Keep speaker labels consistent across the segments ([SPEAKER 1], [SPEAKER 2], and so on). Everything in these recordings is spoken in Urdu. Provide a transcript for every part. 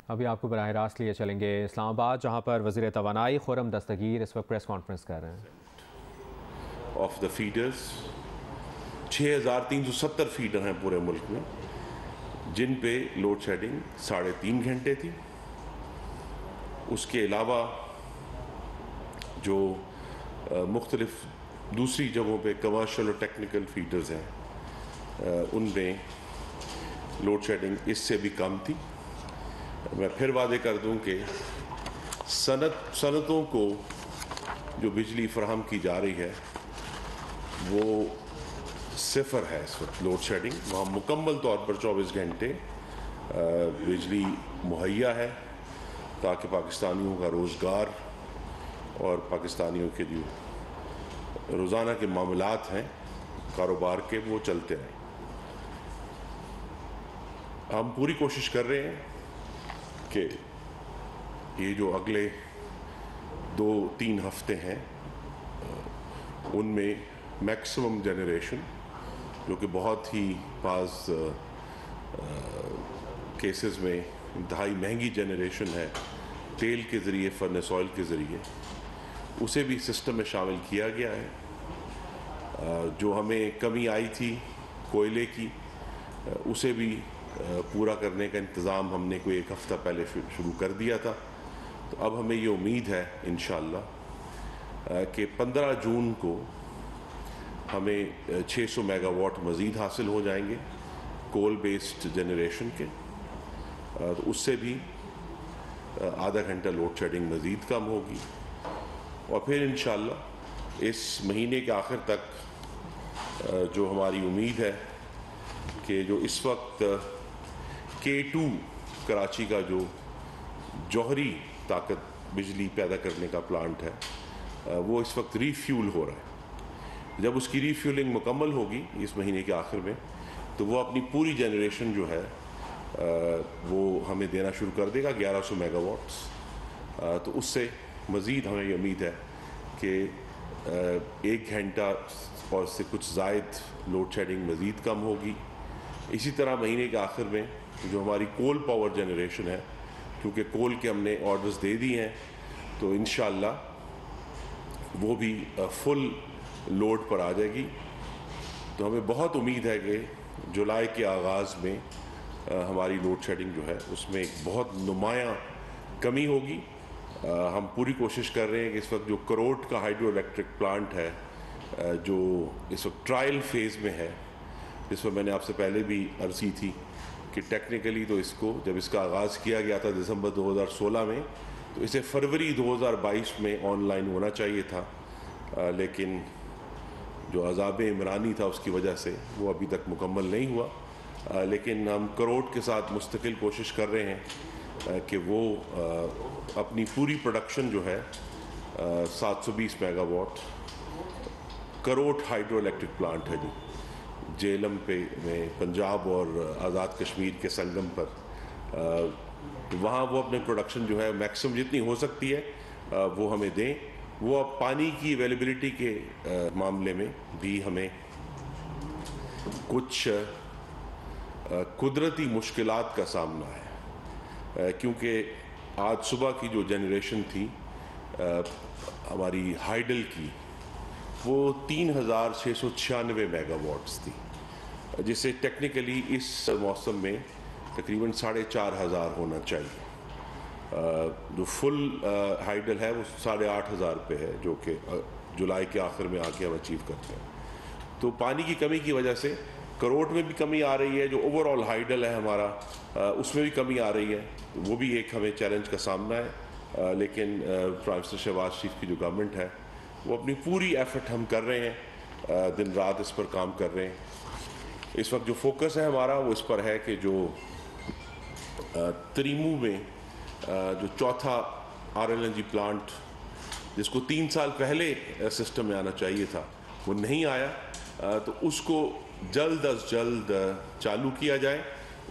[SPEAKER 1] ابھی آپ کو براہ راست لیے چلیں گے اسلام آباد، جہاں پر وزیر توانائی خرم دستگیر اس وقت پریس کانفرنس کر رہے ہیں۔
[SPEAKER 2] آف دا فیڈرز 6370 فیڈر ہیں پورے ملک میں، جن پہ لوڈ شیڈنگ 3.5 گھنٹے تھی۔ اس کے علاوہ جو مختلف دوسری جگہوں پہ کمرشل اور ٹیکنیکل فیڈرز ہیں، ان میں لوڈ شیڈنگ اس سے بھی کم تھی۔ میں پھر وعدے کر دوں کہ صنعتوں کو جو بجلی فراہم کی جا رہی ہے وہ صفر ہے اس وقت لوڈ شیڈنگ، وہاں مکمل طور پر 24 گھنٹے بجلی مہیا ہے، تاکہ پاکستانیوں کا روزگار اور پاکستانیوں کے جو روزانہ کے معاملات ہیں کاروبار کے وہ چلتے رہیں۔ ہم پوری کوشش کر رہے ہیں کہ یہ جو اگلے 2-3 ہفتے ہیں ان میں میکسیمم جنریشن، جو کہ بہت ہی بعض کیسز میں انتہائی مہنگی جنریشن ہے تیل کے ذریعے، فرنس آئل کے ذریعے، اسے بھی سسٹم میں شامل کیا گیا ہے۔ جو ہمیں کمی آئی تھی کوئلے کی، اسے بھی پورا کرنے کا انتظام ہم نے کوئی 1 ہفتہ پہلے شروع کر دیا تھا۔ تو اب ہمیں یہ امید ہے انشاءاللہ کہ 15 جون کو ہمیں 600 میگا واٹ مزید حاصل ہو جائیں گے کول بیسڈ جنریشن کے، تو اس سے بھی آدھا گھنٹہ لوڈ شیڈنگ مزید کم ہوگی، اور پھر انشاءاللہ اس مہینے کے آخر تک جو ہماری امید ہے کہ جو اس وقت K2 کراچی کا جو جوہری طاقت بجلی پیدا کرنے کا پلانٹ ہے وہ اس وقت ری فیول ہو رہا ہے۔ جب اس کی ری فیولنگ مکمل ہوگی اس مہینے کے آخر میں، تو وہ اپنی پوری جنریشن جو ہے وہ ہمیں دینا شروع کر دے گا 1100 میگا واٹس۔ تو اس سے مزید ہمیں یہ امید ہے کہ 1 گھنٹہ اور اس سے کچھ زائد لوڈ شیڈنگ مزید کم ہوگی۔ اسی طرح مہینے کے آخر میں جو ہماری کول پاور جنریشن ہے، کیونکہ کول کے ہم نے آرڈرز دے دی ہیں، تو انشاءاللہ وہ بھی فل لوڈ پر آ جائے گی۔ تو ہمیں بہت امید ہے کہ جولائی کے آغاز میں ہماری لوڈ شیڈنگ جو ہے اس میں ایک بہت نمایاں کمی ہوگی۔ ہم پوری کوشش کر رہے ہیں کہ اس وقت جو کروٹ کا ہائیڈرو الیکٹرک پلانٹ ہے جو اس وقت ٹرائل فیز میں ہے، جس پر میں نے آپ سے پہلے بھی عرض کی تھی کہ ٹیکنیکلی تو اس کو جب اس کا آغاز کیا گیا تھا دسمبر 2016 میں، تو اسے فروری 2022 میں آن لائن ہونا چاہیے تھا، لیکن جو عذاب عمرانی تھا اس کی وجہ سے وہ ابھی تک مکمل نہیں ہوا۔ لیکن ہم کروٹ کے ساتھ مستقل کوشش کر رہے ہیں کہ وہ اپنی پوری پروڈکشن جو ہے 720 mega watt Karot hydro electric plant ہے جو جیلم پہ میں پنجاب اور آزاد کشمیر کے سنگم پر، وہاں وہ اپنے پروڈکشن جو ہے میکسیمم جتنی ہو سکتی ہے وہ ہمیں دیں۔ وہ اب پانی کی اویلیبلٹی کے معاملے میں بھی ہمیں کچھ قدرتی مشکلات کا سامنا ہے، کیونکہ آج صبح کی جو جنریشن تھی ہماری ہائیڈل کی، وہ 3696 میگا واٹس تھی، جسے ٹیکنیکلی اس موسم میں تقریباً 4500 ہونا چاہیے۔ جو فل ہائیڈل ہے وہ 8500 پہ ہے، جو کہ جولائی کے آخر میں آ کے ہم اچیو کرتے ہیں۔ تو پانی کی کمی کی وجہ سے کروٹ میں بھی کمی آ رہی ہے، جو اوور آل ہائیڈل ہے ہمارا اس میں بھی کمی آ رہی ہے، وہ بھی ایک ہمیں چیلنج کا سامنا ہے۔ لیکن پرائم منسٹر شہباز شریف کی جو گورنمنٹ ہے وہ اپنی پوری ایفرٹ ہم کر رہے ہیں، دن رات اس پر کام کر رہے ہیں۔ اس وقت جو فوکس ہے ہمارا وہ اس پر ہے کہ جو تریمو میں جو چوتھا RLNG پلانٹ جس کو 3 سال پہلے سسٹم میں آنا چاہیے تھا وہ نہیں آیا، تو اس کو جلد از جلد چالو کیا جائے۔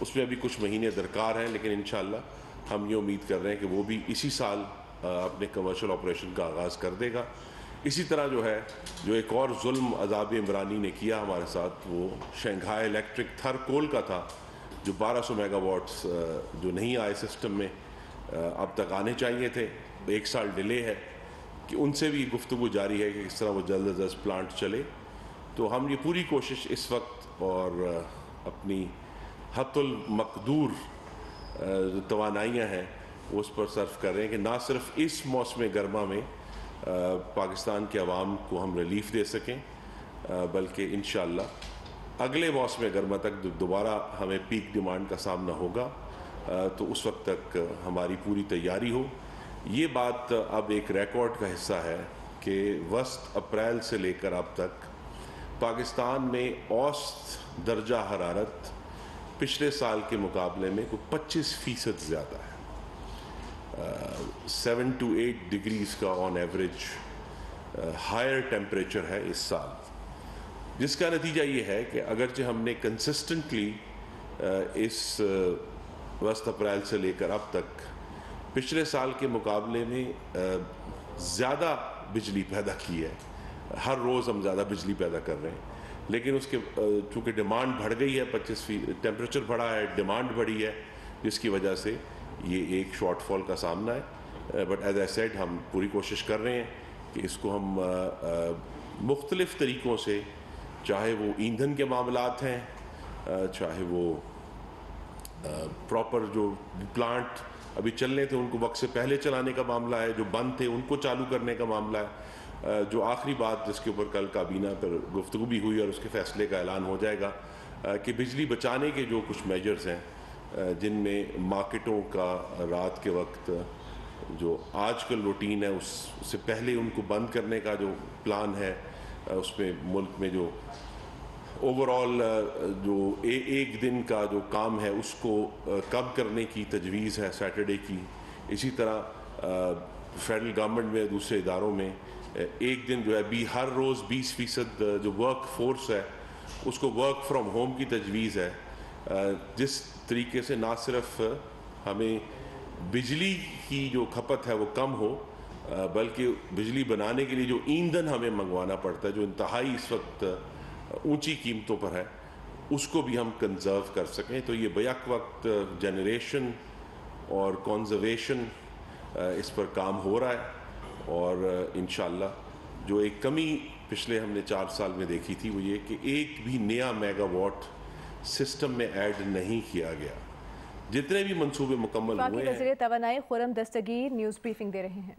[SPEAKER 2] اس میں ابھی کچھ مہینے درکار ہیں، لیکن انشاءاللہ ہم یہ امید کر رہے ہیں کہ وہ بھی اسی سال اپنے کمرشل آپریشن کا آغاز کر دے گا۔ اسی طرح جو ایک اور ظلم عذاب عمرانی نے کیا ہمارے ساتھ، وہ شنگھائی الیکٹرک تھر کول کا تھا، جو 1200 میگا واٹس جو نہیں آئے سسٹم میں، اب تک آنے چاہیے تھے، 1 سال ڈیلے ہے، کہ ان سے بھی گفتگو جاری ہے کہ کس طرح وہ جلد از جلد پلانٹ چلے. تو ہم یہ پوری کوشش اس وقت اور اپنی حت المقدور توانائیاں ہیں اس پر صرف کر رہے ہیں کہ نہ صرف اس موسم گرما میں پاکستان کے عوام کو ہم ریلیف دے سکیں، بلکہ انشاءاللہ اگلے موسم گرما تک دوبارہ ہمیں پیک ڈیمانڈ کا سامنا ہوگا، تو اس وقت تک ہماری پوری تیاری ہو. یہ بات اب ایک ریکارڈ کا حصہ ہے کہ وسط اپریل سے لے کر اب تک پاکستان میں اوسط درجہ حرارت پچھلے سال کے مقابلے میں کوئی 25% زیادہ ہے. 7 to 8 ڈگریز کا آن ایوریج ہائر ٹیمپریچر ہے اس سال، جس کا نتیجہ یہ ہے کہ اگرچہ ہم نے کنسسٹنٹلی اس وسط اپریل سے لے کر اب تک پچھلے سال کے مقابلے میں زیادہ بجلی پیدا کی ہے، ہر روز ہم زیادہ بجلی پیدا کر رہے ہیں، لیکن اس کے چونکہ ڈیمانڈ بڑھ گئی ہے، 25% ٹیمپریچر بڑھا ہے، ڈیمانڈ بڑھی ہے، جس کی وجہ سے یہ ایک شارٹ فال کا سامنا ہے. بٹ ایز آئی سیڈ ہم پوری کوشش کر رہے ہیں کہ اس کو ہم مختلف طریقوں سے، چاہے وہ ایندھن کے معاملات ہیں، چاہے وہ پراپر جو پلانٹ ابھی چلنے تھے ان کو وقت سے پہلے چلانے کا معاملہ ہے، جو بند تھے ان کو چالو کرنے کا معاملہ ہے، جو آخری بات جس کے اوپر کل کابینہ پر گفتگو بھی ہوئی اور اس کے فیصلے کا اعلان ہو جائے گا کہ بجلی بچانے کے جو کچھ میجرز ہیں، جن میں مارکیٹوں کا رات کے وقت جو آج کل روٹین ہے اس سے پہلے ان کو بند کرنے کا جو پلان ہے، اس میں ملک میں جو اوور آل جو ایک دن کا جو کام ہے اس کو کم کرنے کی تجویز ہے سیٹرڈے کی. اسی طرح فیڈرل گورنمنٹ میں دوسرے اداروں میں ایک دن جو ہے ہر روز 20% جو ورک فورس ہے اس کو ورک فرام ہوم کی تجویز ہے، جس طریقے سے نہ صرف ہمیں بجلی کی جو کھپت ہے وہ کم ہو، بلکہ بجلی بنانے کے لیے جو ایندھن ہمیں منگوانا پڑتا ہے جو انتہائی اس وقت اونچی قیمتوں پر ہے، اس کو بھی ہم کنزرو کر سکیں. تو یہ بیک وقت جنریشن اور کنزرویشن اس پر کام ہو رہا ہے، اور انشاءاللہ جو ایک کمی پچھلے ہم نے 4 سال میں دیکھی تھی وہ یہ کہ ایک بھی نیا میگا واٹ سسٹم میں ایڈ نہیں کیا گیا. جتنے بھی منصوبے مکمل ہوئے ہیں.
[SPEAKER 3] وزیر توانائی خرم دستگیر نیوز بریفنگ دے رہے ہیں.